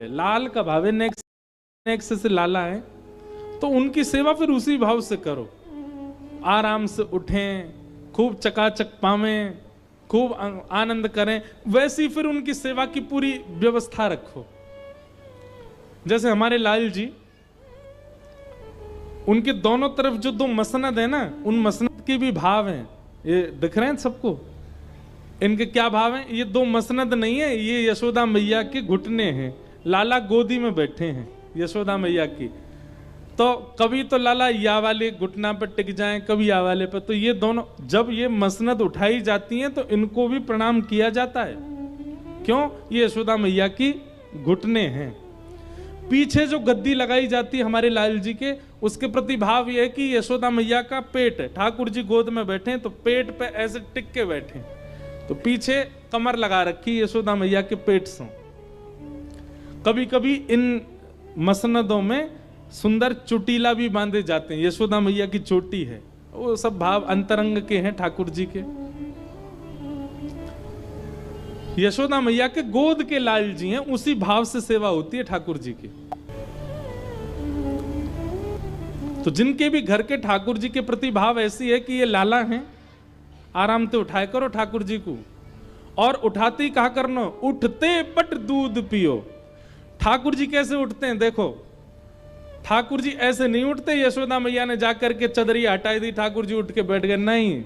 लाल का भाव है, नेक्स्ट नेक्स्ट से लाला है, तो उनकी सेवा फिर उसी भाव से करो। आराम से उठें, खूब चकाचक पावें, खूब आनंद करें, वैसी फिर उनकी सेवा की पूरी व्यवस्था रखो। जैसे हमारे लाल जी, उनके दोनों तरफ जो दो मसनद है ना, उन मसनद के भी भाव हैं। ये दिख रहे हैं सबको? इनके क्या भाव हैं? ये दो मसनद नहीं है, ये यशोदा मैया के घुटने हैं। लाला गोदी में बैठे हैं यशोदा मैया की, तो कभी तो लाला या वाले घुटना पर टिक जाएं, कभी या वाले पर। तो ये दोनों जब ये मसनद उठाई जाती हैं तो इनको भी प्रणाम किया जाता है। क्यों? ये यशोदा मैया की घुटने हैं। पीछे जो गद्दी लगाई जाती है हमारे लाल जी के, उसके प्रति भाव यह है कि यशोदा मैया का पेट है, ठाकुर जी गोद में बैठे हैं तो पेट पे ऐसे टिक के बैठे, तो पीछे कमर लगा रखी यशोदा मैया के पेट से। कभी कभी इन मसनदों में सुंदर चुटीला भी बांधे जाते हैं, यशोदा मैया की चोटी है। वो सब भाव अंतरंग के हैं ठाकुर जी के। यशोदा मैया के गोद के लाल जी हैं, उसी भाव से सेवा होती है ठाकुर जी की। तो जिनके भी घर के ठाकुर जी के प्रति भाव ऐसी है कि ये लाला हैं, आराम से उठाए करो ठाकुर जी को। और उठाते ही कहा करना, उठते पट दूध पियो। ठाकुर जी कैसे उठते हैं देखो, ठाकुर जी ऐसे नहीं उठते यशोदा मैया ने जाकर के चदरिया हटाई दी, ठाकुर जी उठ के बैठ गए, नहीं।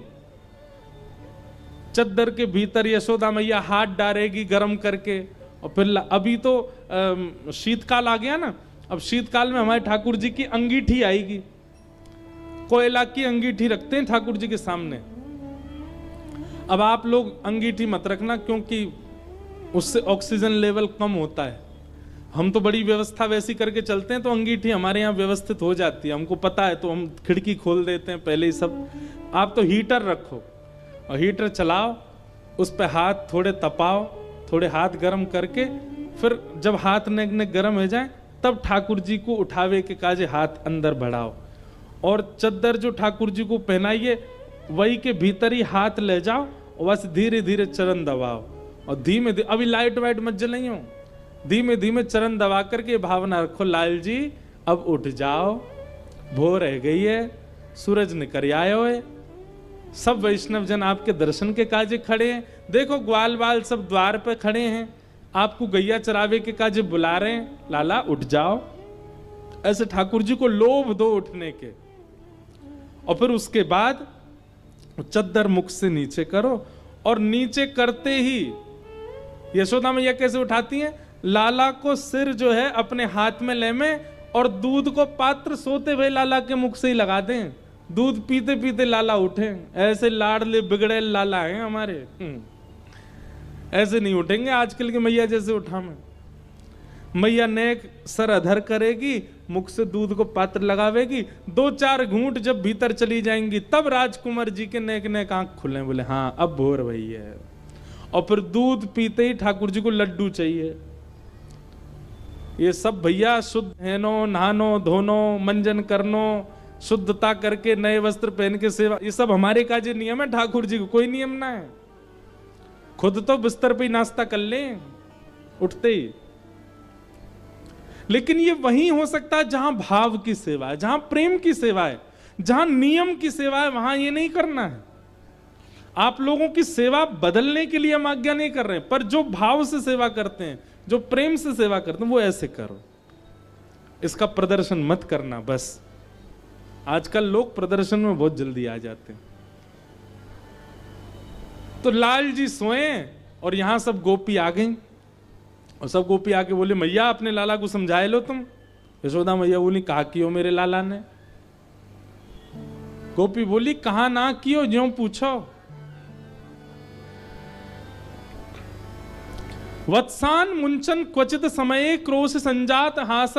चद्दर के भीतर यशोदा मैया हाथ डालेगी गर्म करके, और फिर अभी तो शीतकाल आ गया ना, अब शीतकाल में हमारे ठाकुर जी की अंगीठी आएगी, कोयला की अंगीठी रखते हैं ठाकुर जी के सामने। अब आप लोग अंगीठी मत रखना, क्योंकि उससे ऑक्सीजन लेवल कम होता है। हम तो बड़ी व्यवस्था वैसी करके चलते हैं, तो अंगीठी हमारे यहाँ व्यवस्थित हो जाती है, हमको पता है, तो हम खिड़की खोल देते हैं पहले ही सब। आप तो हीटर रखो और हीटर चलाओ, उस पर हाथ थोड़े तपाओ, थोड़े हाथ गर्म करके, फिर जब हाथ ने गर्म हो जाए तब ठाकुर जी को उठावे के काजे हाथ अंदर बढ़ाओ, और चद्दर जो ठाकुर जी को पहनाइए वही के भीतर ही हाथ ले जाओ, और बस धीरे धीरे चरण दबाओ, और धीमे धीमे, अभी लाइट वाइट मत जलाइयो, धीमे धीमे चरण दबा करके भावना रखो, लाल जी अब उठ जाओ, भोर रह गई है, सूरज निकल आयो है। सब वैष्णव जन आपके दर्शन के काजे खड़े हैं, देखो ग्वाल बाल सब द्वार पे खड़े हैं, आपको गैया चरावे के काजे बुला रहे हैं, लाला उठ जाओ। ऐसे ठाकुर जी को लोभ दो उठने के, और फिर उसके बाद चद्दर मुख से नीचे करो, और नीचे करते ही यशोदा मैया कैसे उठाती हैं, लाला को सिर जो है अपने हाथ में ले में, और दूध को पात्र सोते हुए लाला के मुख से ही लगा दें, दूध पीते पीते लाला उठे। ऐसे लाडले बिगड़े लाला हैं हमारे, ऐसे नहीं उठेंगे आजकल की मैया जैसे उठा में। मैया नेक सर अधर करेगी, मुख से दूध को पात्र लगावेगी, 2-4 घूंट जब भीतर चली जाएंगी, तब राजकुमार जी के नेक नेक आंख खुले, बोले हाँ अब भोर भई है। और फिर दूध पीते ही ठाकुर जी को लड्डू चाहिए। ये सब भैया शुद्ध हैनो, नहानो धोनो, मंजन करनो, शुद्धता करके नए वस्त्र पहन के सेवा, ये सब हमारे काजे नियम है, ठाकुर जी को कोई नियम ना है। खुद तो बिस्तर पे ही नाश्ता कर लें उठते ही। लेकिन ये वहीं हो सकता है जहां भाव की सेवा है, जहां प्रेम की सेवा है, जहां नियम की सेवा है, वहां ये नहीं करना है। आप लोगों की सेवा बदलने के लिए हम आज्ञा नहीं कर रहे हैं, पर जो भाव से सेवा करते हैं, जो प्रेम से सेवा करते हैं, वो ऐसे करो। इसका प्रदर्शन मत करना बस। आजकल लोग प्रदर्शन में बहुत जल्दी आ जाते हैं। तो लाल जी सोए और यहां सब गोपी आ गई, और सब गोपी आके बोले मैया अपने लाला को समझाए लो तुम। यशोदा मैया बोली कहा कियो मेरे लाला ने। गोपी बोली कहा ना कियो, ज्यों पूछो। वत्सान मुंचन क्वचित समय क्रोश संजात हास।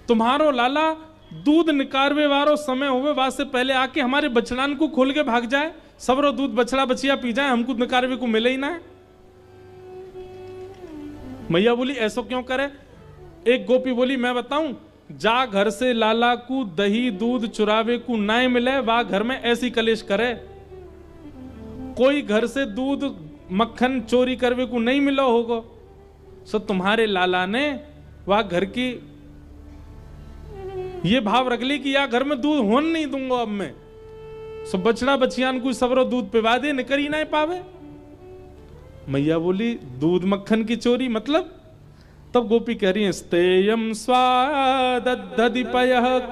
तुम्हारो लाला दूध निकारवे वारो समय होवे वासे पहले आके हमारे बछड़ान को खोल के भाग जाए, सबरो दूध बछड़ा बछिया पी जाए, हमको निकारवे को मिले ही ना है। मैया बोली ऐसा क्यों करे। एक गोपी बोली मैं बताऊं, जा घर से लाला को दही दूध चुरावे को ना मिले, वा घर में ऐसी कलेश करे। कोई घर से दूध मक्खन चोरी करवे को नहीं मिला होगा, सो तुम्हारे लाला ने वह घर की ये भाव रख ली कि या घर में दूध होन नहीं दूंगा अब मैं, सो बछड़ा बछियान को सबरो दूध पिवा दे, निकर ही ना पावे। मैया बोली दूध मक्खन की चोरी मतलब? तब गोपी कह रही है स्तेयम स्वादधिपयः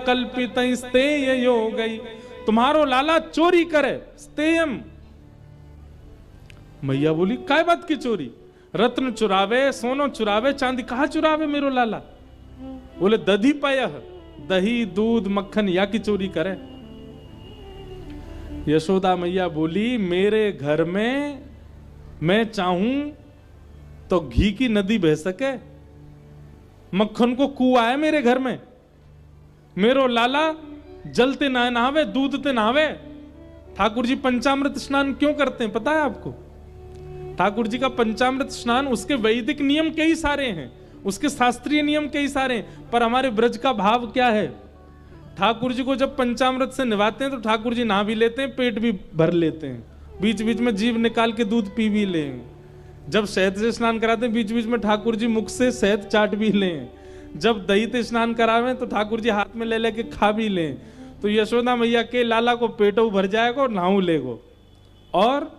कल्पित स्तेय योगई, तुम्हारो लाला चोरी करे स्तेयम। मैया बोली काय बात की चोरी? रत्न चुरावे, सोनो चुरावे, चांदी कहा चुरावे मेरो लाला? बोले दधिपयः, दही दूध मक्खन या की चोरी करे। यशोदा मैया बोली मेरे घर में मैं चाहूं तो घी की नदी बह सके, मक्खन को कुआं है मेरे घर में, मेरो लाला जलते ना नहावे, दूध ते नहावे। ठाकुर जी पंचामृत स्नान क्यों करते हैं पता है आपको? ठाकुर जी का पंचामृत स्नान उसके वैदिक नियम कई सारे हैं, उसके शास्त्रीय नियम कई सारे हैं, पर हमारे ब्रज का भाव क्या है? ठाकुर जी को जब पंचामृत से नहवाते हैं तो ठाकुर जी नहा भी लेते हैं, पेट भी भर लेते हैं, बीच बीच में जीभ निकाल के दूध पी भी लें। जब शहद से स्नान कराते हैं बीच बीच में ठाकुर जी मुख से शहद चाट भी लें। जब दही से स्नान करावें तो ठाकुर जी हाथ में ले लेके खा भी लें। तो यशोदा मैया के लाला को पेटो भर जाएगा और नहाऊ लेगो। और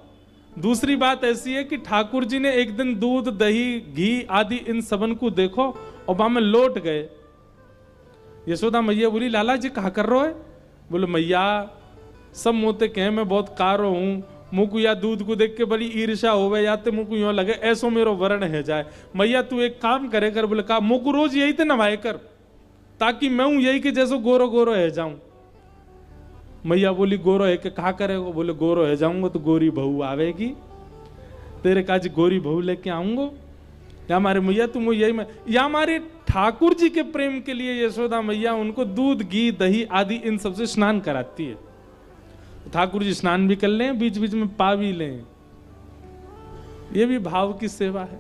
दूसरी बात ऐसी है कि ठाकुर जी ने एक दिन दूध दही घी आदि इन सबन को देखो और वहां में लौट गए। यशोदा मैया बोली लाला जी कहा कर रहे हो? बोले मैया सब मोते कहे मैं बहुत कारो हूं, मुझको या दूध को देख के बड़ी ईर्ष्या होवे या ते मुझको यूं लगे ऐसो मेरो वर्ण है जाए। मैया तू एक काम करे कर। बोले कहा मुझको रोज यही ते नवाए कर ताकि मैं हूं यही के जैसो गोरो गोरो है जाऊं। मैया बोली गोरो है के कहा करेगा? बोले गोरो है जाऊंगा तो गोरी बहू आवेगी, तेरे काज गोरी बहू लेके आऊंगा। या हमारे मैया तुम यही में या हमारे ठाकुर जी के प्रेम के लिए यशोदा मैया उनको दूध घी दही आदि इन सबसे स्नान कराती है। ठाकुर जी स्नान भी कर लें, बीच बीच में पा भी लें। ये भी भाव की सेवा है।